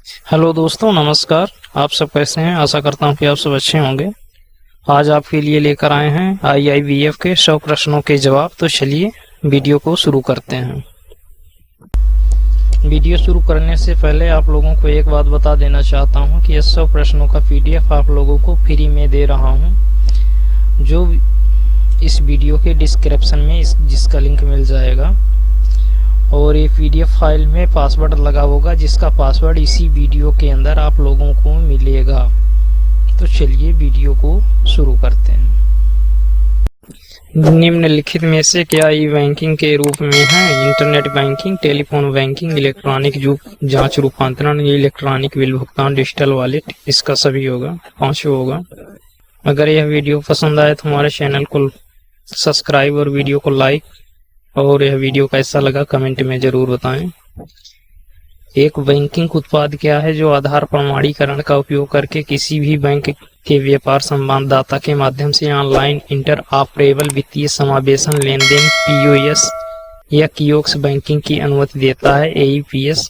Hello दोस्तों, नमस्कार। आप सब कैसे हैं? आशा करता हूं कि आप सब अच्छे होंगे। आज आपके लिए लेकर आए हैं आईआईबीएफ के 100 प्रश्नों के जवाब। तो चलिए वीडियो को शुरू करते हैं। वीडियो शुरू करने से पहले आप लोगों को एक बात बता देना चाहता हूं कि ये 100 प्रश्नों का पीडीएफ आप लोगों को फ्री में दे रहा हूं, जो इस वीडियो के डिस्क्रिप्शन में जिसका लिंक मिल जाएगा। और ये पीडीएफ फाइल में पासवर्ड लगा होगा, जिसका पासवर्ड इसी वीडियो के अंदर आप लोगों को मिलेगा। तो चलिए वीडियो को शुरू करते हैं। निम्नलिखित में से क्या ई बैंकिंग के रूप में है? Internet banking, telephone banking, electronic जांच रूपांतरण, इलेक्ट्रॉनिक बिल भुगतान, डिजिटल वॉलेट। इसका सभी होगा, पांचों होगा। अगर यह वीडियो पसंद आए तो हमारे चैनल को सब्सक्राइब और वीडियो को लाइक, और यह वीडियो कैसा लगा कमेंट में जरूर बताएं। एक बैंकिंग उत्पाद क्या है जो आधार प्रमाणीकरण का उपयोग करके किसी भी बैंक के व्यापार संवाददाता के माध्यम से ऑनलाइन इंटर ऑपरेबल वित्तीय समावेशन, लेन देन, पीओएस या कियोस्क बैंकिंग की अनुमति देता है? एईपीएस।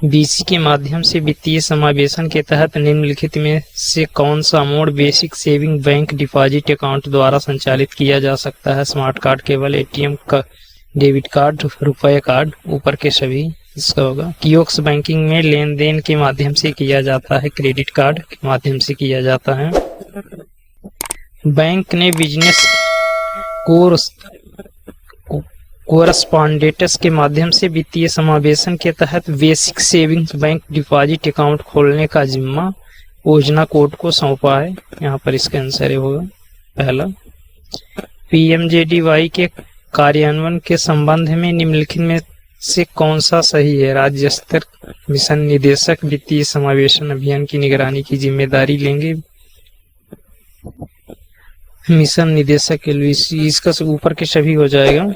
बीसी के माध्यम से वित्तीय समावेशन के तहत निम्नलिखित में से कौन सा mode basic saving bank deposit account द्वारा संचालित किया जा सकता है? स्मार्ट कार्ड, केवल एटीएम का, डेबिट कार्ड, रुपए कार्ड, ऊपर के सभी। इसका होगा। कियोस्क बैंकिंग में लेन देन के माध्यम से किया जाता है, क्रेडिट कार्ड के माध्यम से किया जाता है। बैंक ने बिजनेस कोरस्पॉन्डेंस के माध्यम से वित्तीय समावेशन के तहत basic savings bank deposit account खोलने का जिम्मा योजना कोड को सौंपा है। यहाँ पर इसका आंसर होगा पहला। पीएमजेडीवाई के कार्यान्वयन के संबंध में निम्नलिखित में से कौन सा सही है? राज्य स्तर मिशन निदेशक वित्तीय समावेशन अभियान की निगरानी की जिम्मेदारी लेंगे। मिशन निदेशक एलवीसी, इसका ऊपर के सभी हो जाएगा।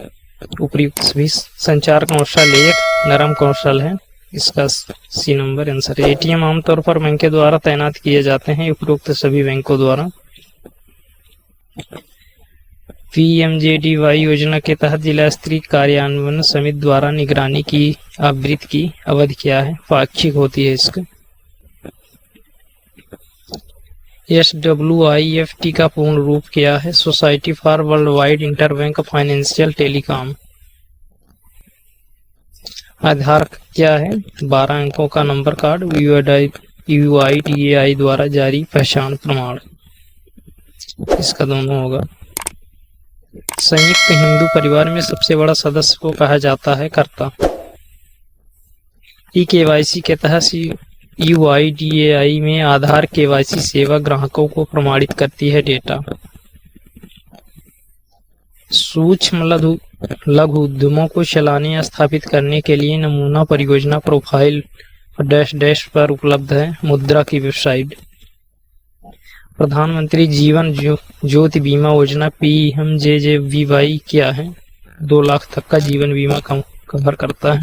उपयुक्त सभी। संचार कौशल एक नरम कौशल है, इसका सी नंबर आंसर है। एटीएम आमतौर पर बैंक के द्वारा तैनात किए जाते हैं, उपयुक्त सभी बैंकों द्वारा। पीएमजेडीवाई योजना के तहत जिला स्तरीय कार्यान्वयन समिति द्वारा निगरानी की आवृत्ति की अवधि क्या है? पाक्षिक होती है इसका। SWIFT का पूर्ण रूप क्या है? Society for worldwide interbank financial telecom. Aadhaar क्या है? 12 अंकों का नंबर कार्ड, UIDAI द्वारा जारी पहचान प्रमाण। इसका दोनों होगा। संयुक्त हिंदू परिवार में सबसे बड़ा सदस्य को कहा जाता है कर्ता। केवाईसी के तहत UIDAI में आधार केवाईसी सेवा ग्राहकों को प्रमाणित करती है डेटा। सूक्ष्म लघु उद्यमों को चलाने या स्थापित करने के लिए नमूना परियोजना प्रोफाइल डैश पर उपलब्ध है, मुद्रा की वेबसाइट। प्रधानमंत्री जीवन ज्योति बीमा योजना PMJJBY क्या है? 2 लाख तक का जीवन बीमा कवर करता है।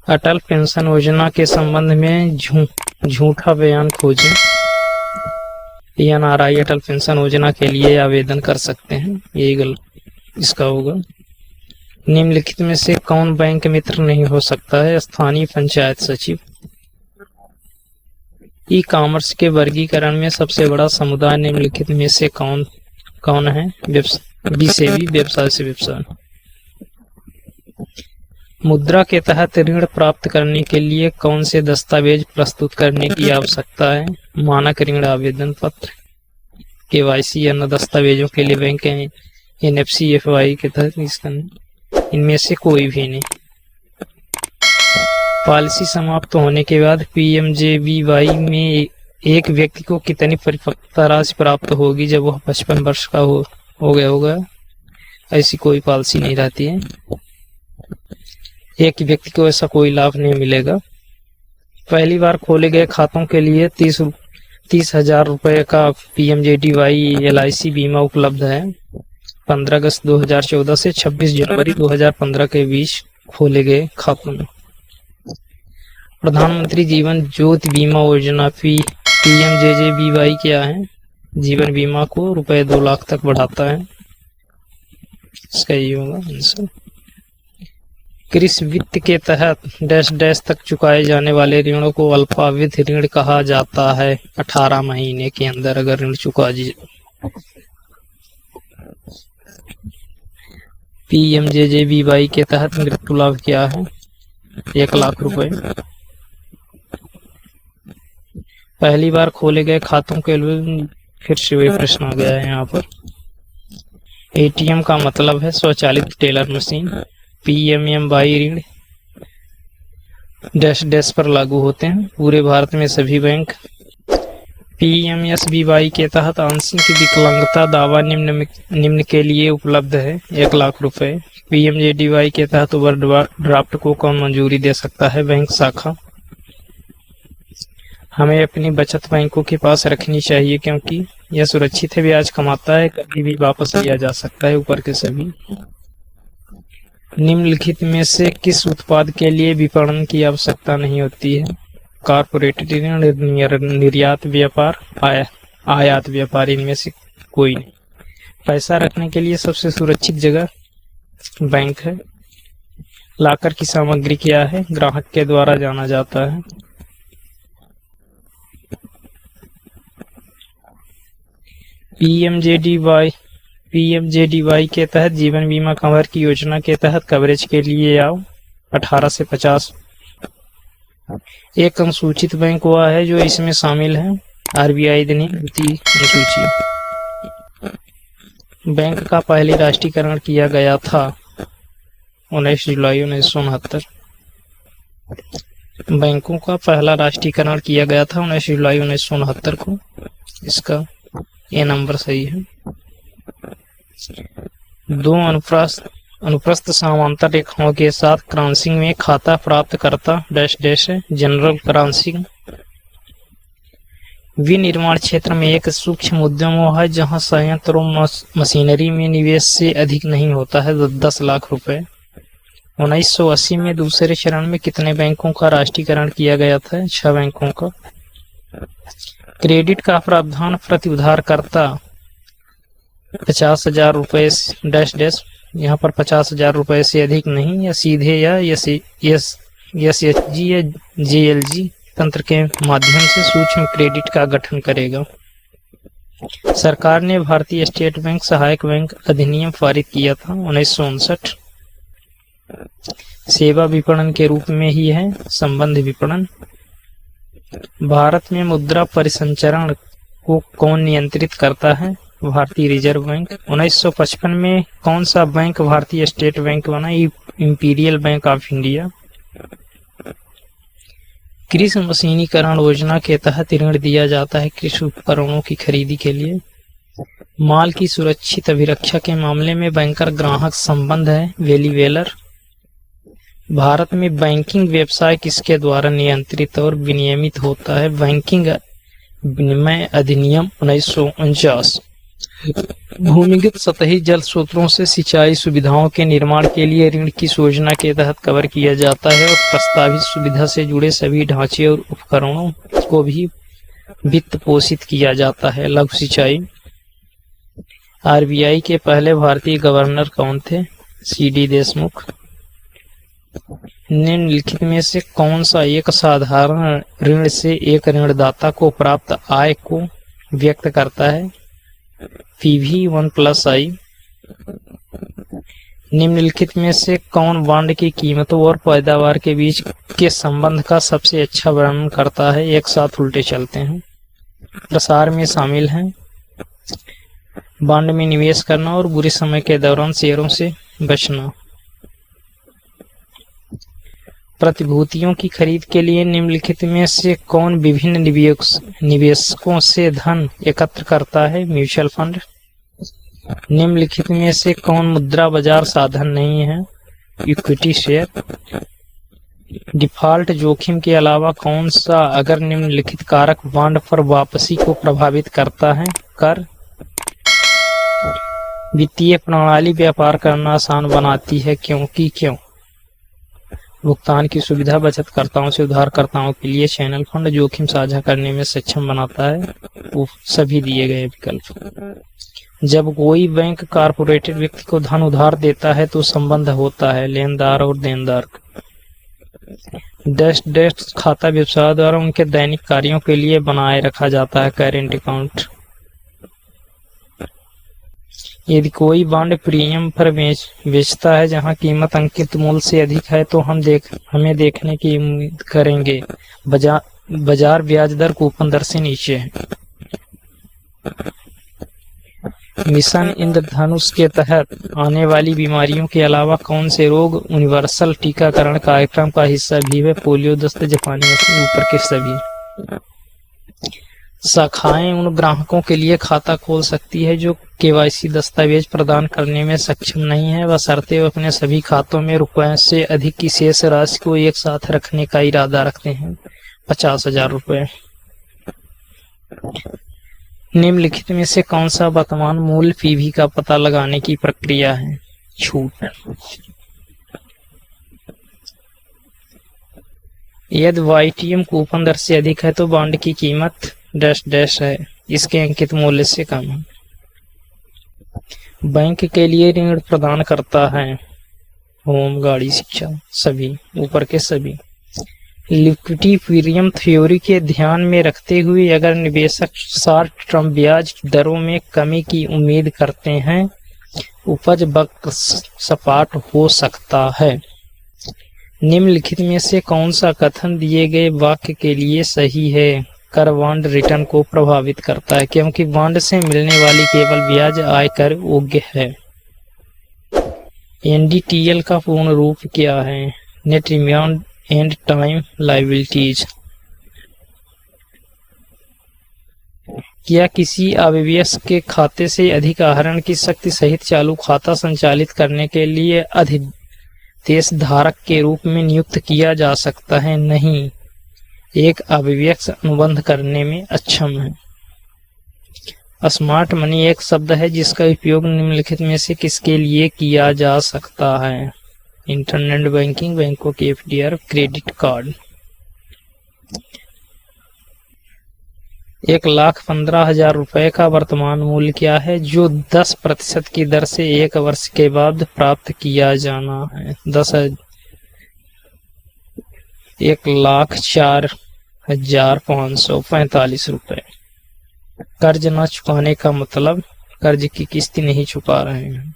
अटल पेंशन योजना के संबंध में झूठा बयान खोजें। PNRI अटल पेंशन योजना के लिए आवेदन कर सकते हैं, ये गलत इसका होगा। निम्नलिखित में से कौन बैंक मित्र नहीं हो सकता है? स्थानीय पंचायत सचिव। ई कॉमर्स के वर्गीकरण में सबसे बड़ा समुदाय निम्नलिखित में से कौन है? बी से बी, व्यवसाय से व्यवसाय। मुद्रा के तहत ऋण प्राप्त करने के लिए कौन से दस्तावेज प्रस्तुत करने की आवश्यकता है? मानक ऋण आवेदन पत्र, केवाईसी या अन्य दस्तावेजों के लिए बैंक NFC FY के तहत इसका इनमें से कोई भी नहीं। पॉलिसी समाप्त होने के बाद PMJBY में एक व्यक्ति को कितनी परिपक्वता राशि प्राप्त होगी जब वह 55 वर्ष का हो गया होगा? ऐसी कोई पॉलिसी नहीं रहती है। एक व्यक्ति को ऐसा कोई लाभ नहीं मिलेगा। पहली बार खोले गए खातों के लिए 30,000 रुपए का PMJDY LIC बीमा उपलब्ध है। 15 अगस्त 2014 से 26 जनवरी 2015 के बीच खोले गए खातों में। प्रधानमंत्री जीवन ज्योति बीमा योजना PMJJBY क्या है? जीवन बीमा को ₹2 लाख तक बढ़ाता है। इसका ये होगा आंसर। कृषि वित्त के तहत डैश डैश तक चुकाए जाने वाले ऋणों को अल्पावधि ऋण कहा जाता है। 18 महीने के अंदर अगर ऋण चुका दिए। पीएमजेजेबीवाई के तहत मृत्यु लाभ क्या है? 1 लाख रुपए। पहली बार खोले गए खातों के लिए फिर से वही प्रश्न आ गया है यहाँ पर। एटीएम का मतलब है स्वचालित टेलर मशीन। पीएमएमवाई ऋण डैश डैश पर लागू होते हैं। पूरे भारत में सभी बैंक। पीएमएसबीवाई के तहत आंशिक विकलांगता दावा निम्न के लिए उपलब्ध है। 1 लाख रुपए। पीएमजेडीवाई के तहत ओवरड्राफ्ट को कौन मंजूरी दे सकता है? बैंक शाखा। हमें अपनी बचत बैंकों के पास रखनी चाहिए क्योंकि यह सुरक्षित है, ब्याज कमाता है, कभी भी वापस लिया जा सकता है। ऊपर के सभी। निम्नलिखित में से किस उत्पाद के लिए विपणन की आवश्यकता नहीं होती है? कॉर्पोरेट ऋण, निर्यात व्यापार, आयात व्यापार। इनमें से कोई नहीं। पैसा रखने के लिए सबसे सुरक्षित जगह बैंक है। लाकर की सामग्री क्या है? ग्राहक के द्वारा जाना जाता है। पीएमजेडीवाई के तहत जीवन बीमा कवर की योजना के तहत कवरेज के लिए आओ 18 से 50। एक अनुसूचित बैंक हुआ है जो इसमें शामिल है। आरबीआई अनुसूची। बैंक का पहले राष्ट्रीयकरण किया गया था 19 जुलाई 1969। बैंकों का पहला राष्ट्रीयकरण किया गया था 19 जुलाई 1969 को। इसका ये नंबर सही है। 2 अनुप्रस्थ समांतर रेखाओं के साथ क्रॉसिंग में खाता प्राप्त करता डैश डैश है। General crossing. विनिर्माण क्षेत्र में एक सूक्ष्म उद्यम है जहां संयंत्र और मशीनरी में निवेश से अधिक नहीं होता है। 10 लाख रुपए। 1980 में दूसरे चरण में कितने बैंकों का राष्ट्रीयकरण किया गया था? 6 बैंकों का। क्रेडिट का प्रावधान प्रति उधारकर्ता 50,000 रुपए डैश डैश। यहाँ पर 50,000 रुपए से अधिक नहीं, या सीधे या एसएचजी या जेएलजी तंत्र के माध्यम से सूक्ष्म क्रेडिट का गठन करेगा। सरकार ने भारतीय स्टेट बैंक सहायक बैंक अधिनियम पारित किया था 1959। सेवा विपणन के रूप में ही है संबंध विपणन। भारत में मुद्रा परिसंचरण को कौन नियंत्रित करता है? भारतीय रिजर्व बैंक। 1955 में कौन सा बैंक भारतीय स्टेट बैंक बना? Imperial bank of India. कृषि मशीनीकरण योजना के तहत ऋण दिया जाता है कृषि उपकरणों की खरीदी के लिए। माल की सुरक्षित अभिरक्षा के मामले में बैंकर ग्राहक संबंध है वेलीवेलर। भारत में बैंकिंग व्यवसाय किसके द्वारा नियंत्रित और विनियमित होता है? बैंकिंग विनिमय अधिनियम 1949। भूमिगत सतही जल स्रोतों से सिंचाई सुविधाओं के निर्माण के लिए ऋण किस योजना के तहत कवर किया जाता है? और प्रस्तावित सुविधा से जुड़े सभी ढांचे और उपकरणों को भी वित्त पोषित किया जाता है। लघु सिंचाई। आरबीआई के पहले भारतीय गवर्नर कौन थे? सीडी देशमुख। निम्नलिखित में से कौन सा एक साधारण ऋण से एक ऋणदाता को प्राप्त आय को व्यक्त करता है? PV 1+I। निम्नलिखित में से कौन बॉन्ड की कीमतों और पैदावार के बीच के संबंध का सबसे अच्छा वर्णन करता है? एक साथ उल्टे चलते हैं। प्रसार में शामिल हैं बॉन्ड में निवेश करना और बुरे समय के दौरान शेयरों से बचना। प्रतिभूतियों की खरीद के लिए निम्नलिखित में से कौन विभिन्न निवेशकों से धन एकत्र करता है? Mutual fund. निम्नलिखित में से कौन मुद्रा बाजार साधन नहीं है? Equity share. डिफॉल्ट जोखिम के अलावा कौन सा अगर निम्नलिखित कारक बॉन्ड पर वापसी को प्रभावित करता है? कर। वित्तीय प्रणाली व्यापार करना आसान बनाती है क्योंकि क्यों? भुगतान की सुविधा बचतकर्ताओं से उधारकर्ताओं के लिए चैनल फंड जोखिम साझा करने में सक्षम बनाता है। वो सभी दिए गए विकल्प। जब कोई बैंक कारपोरेटेड व्यक्ति को धन उधार देता है तो संबंध होता है लेनदार और देनदार का। डैश डैश खाता व्यवसाय द्वारा उनके दैनिक कार्यों के लिए बनाए रखा जाता है करेंट अकाउंट। यदि कोई बॉन्ड प्रीमियम पर बेचता है जहां कीमत अंकित मूल्य से अधिक है तो हमें देखने की उम्मीद करेंगे बाजार ब्याज दर कूपन दर से नीचे है। मिशन इंद्रधनुष के तहत आने वाली बीमारियों के अलावा कौन से रोग यूनिवर्सल टीकाकरण कार्यक्रम का हिस्सा भी है? पोलियो, दस्त, जापानी ऊपर के सभी। शाखाएं उन ग्राहकों के लिए खाता खोल सकती है जो केवाईसी दस्तावेज प्रदान करने में सक्षम नहीं है, बशर्ते वे अपने सभी खातों में रुपए से अधिक की शेष राशि को एक साथ रखने का इरादा रखते हैं। 50,000 रुपए। निम्नलिखित में से कौन सा वर्तमान मूल्य पीवी का पता लगाने की प्रक्रिया है? छूट। यदि वाईटीएम कूपन दर से अधिक है तो बॉन्ड की कीमत डैश डैश है, इसके अंकित मूल्य से कम है। बैंक के लिए ऋण प्रदान करता है होम, गाड़ी, शिक्षा, सभी ऊपर के सभी। लिक्विडिटी प्रीमियम थ्योरी के ध्यान में रखते हुए अगर निवेशक शॉर्ट टर्म ब्याज दरों में कमी की उम्मीद करते हैं, उपज वक्र सपाट हो सकता है। निम्नलिखित में से कौन सा कथन दिए गए वाक्य के लिए सही है? कर बॉन्ड रिटर्न को प्रभावित करता है क्योंकि बॉन्ड से मिलने वाली केवल ब्याज आयकर योग्य है। एनडीटीएल का पूर्ण रूप क्या है? Net remained and time liabilities. क्या किसी अवयस्क के खाते से अधिक आहरण की शक्ति सहित चालू खाता संचालित करने के लिए अधिदेश धारक के रूप में नियुक्त किया जा सकता है? नहीं, एक अवयस्क अनुबंध करने में अक्षम है। स्मार्ट मनी एक शब्द है जिसका उपयोग निम्नलिखित में से किसके लिए किया जा सकता है? इंटरनेट बैंकिंग, बैंकों की एफडीआर, क्रेडिट कार्ड। 1,15,000 रुपए का वर्तमान मूल्य क्या है जो 10% की दर से 1 वर्ष के बाद प्राप्त किया जाना है? 1,04,545 रुपए। कर्ज न चुकाने का मतलब कर्ज की किस्त नहीं चुका रहे हैं।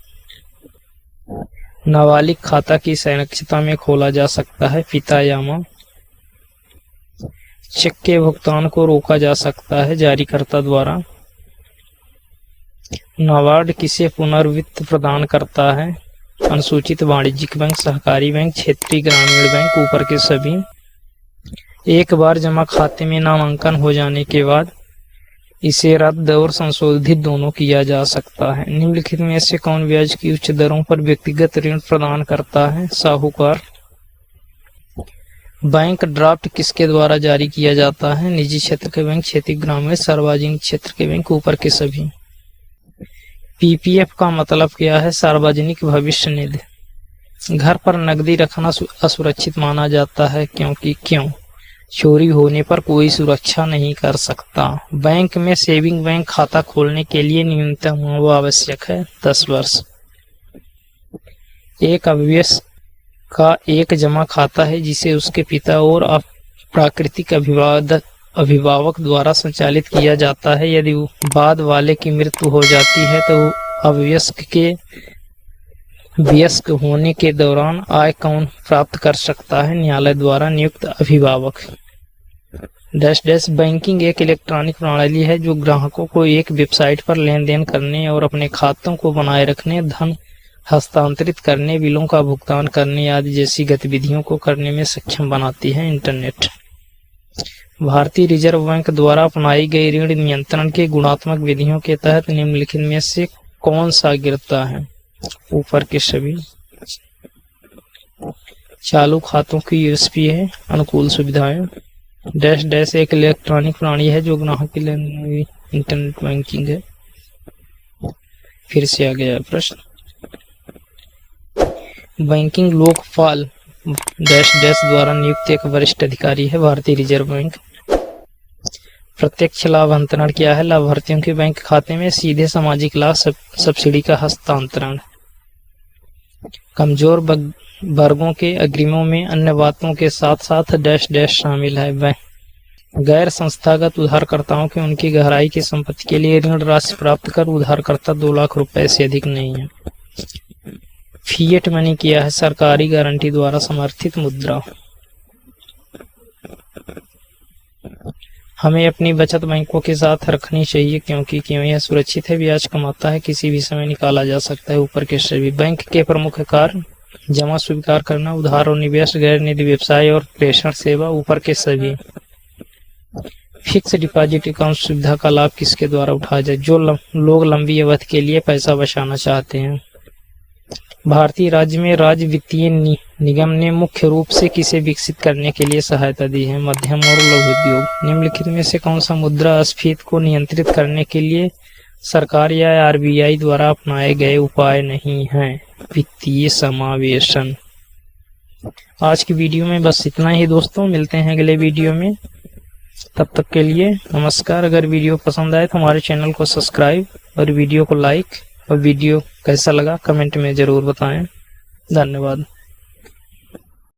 नाबालिग खाता की संरक्षिता में खोला जा सकता है, पिता या मां। चेक के भुगतान को रोका जा सकता है, जारीकर्ता द्वारा। नाबार्ड किसे पुनर्वित्त प्रदान करता है? अनुसूचित वाणिज्यिक बैंक, सहकारी बैंक, क्षेत्रीय ग्रामीण बैंक, ऊपर के सभी। एक बार जमा खाते में नामांकन हो जाने के बाद इसे रद्द और संशोधित दोनों किया जा सकता है। निम्नलिखित में से कौन ब्याज की उच्च दरों पर व्यक्तिगत ऋण प्रदान करता है? साहूकार। बैंक ड्राफ्ट किसके द्वारा जारी किया जाता है? निजी क्षेत्र के बैंक, क्षेत्रीय ग्रामीण, सार्वजनिक क्षेत्र के बैंक, ऊपर के सभी। पीपीएफ का मतलब क्या है? सार्वजनिक भविष्य निधि। घर पर नकदी रखना असुरक्षित माना जाता है क्योंकि क्यों? चोरी होने पर कोई सुरक्षा नहीं कर सकता। बैंक में सेविंग बैंक खाता खोलने के लिए न्यूनतम आयु आवश्यक है 10 वर्ष। एक अवयस्क का एक जमा खाता है जिसे उसके पिता और प्राकृतिक अभिभावक द्वारा संचालित किया जाता है। यदि बाद वाले की मृत्यु हो जाती है तो अवयस्क के वयस्क होने के दौरान आय कौन प्राप्त कर सकता है? न्यायालय द्वारा नियुक्त अभिभावक। डैश डैश बैंकिंग एक इलेक्ट्रॉनिक प्रणाली है जो ग्राहकों को एक वेबसाइट पर लेन देन करने और अपने खातों को बनाए रखने, धन हस्तांतरित करने, बिलों का भुगतान करने आदि जैसी गतिविधियों को करने में सक्षम बनाती है। इंटरनेट। भारतीय रिजर्व बैंक द्वारा अपनाई गई ऋण नियंत्रण के गुणात्मक विधियों के तहत निम्नलिखित में से कौन सा गिरता है? ऊपर के सभी। चालू खातों की यूएसपी है अनुकूल सुविधाएं। डैश डैश एक इलेक्ट्रॉनिक प्रणाली है जो ग्राहक के लिए इंटरनेट बैंकिंग है। फिर से आ गया प्रश्न। बैंकिंग लोकपाल डैश डैश द्वारा नियुक्त एक वरिष्ठ अधिकारी है भारतीय रिजर्व बैंक। प्रत्यक्ष लाभ अंतरण क्या है? लाभार्थियों के बैंक खाते में सीधे सामाजिक लाभ सब्सिडी का हस्तांतरण। कमजोर वर्गों के अग्रिमों में अन्य बातों के साथ साथ डैश डैश शामिल है। गैर संस्थागत उधारकर्ताओं के उनकी गहराई की संपत्ति के लिए ऋण राशि प्राप्त कर उधारकर्ता 2 लाख रुपए से अधिक नहीं है। फिएट मनी क्या है? सरकारी गारंटी द्वारा समर्थित मुद्रा। हमें अपनी बचत बैंकों के साथ रखनी चाहिए क्योंकि यह सुरक्षित है, ब्याज कमाता है, किसी भी समय निकाला जा सकता है। ऊपर के सभी बैंक के प्रमुख कार्य: जमा स्वीकार करना, उधार और निवेश, गैर निधि व्यवसाय और प्रेषण सेवा। ऊपर के सभी। फिक्स डिपॉजिट अकाउंट सुविधा का लाभ किसके द्वारा उठाया जाए? जो लोग लंबी अवधि के लिए पैसा बचाना चाहते हैं। भारतीय राज्य में राज्य वित्तीय निगम ने मुख्य रूप से किसे विकसित करने के लिए सहायता दी है? मध्यम और लघु उद्योग। निम्नलिखित में से कौन सा मुद्रास्फीति को नियंत्रित करने के लिए सरकार या आरबीआई द्वारा अपनाए गए उपाय नहीं है? वित्तीय समावेशन। आज की वीडियो में बस इतना ही दोस्तों, मिलते हैं अगले वीडियो में। तब तक के लिए नमस्कार। अगर वीडियो पसंद आए तो हमारे चैनल को सब्सक्राइब और वीडियो को लाइक, और वीडियो कैसा लगा कमेंट में ज़रूर बताएं। धन्यवाद।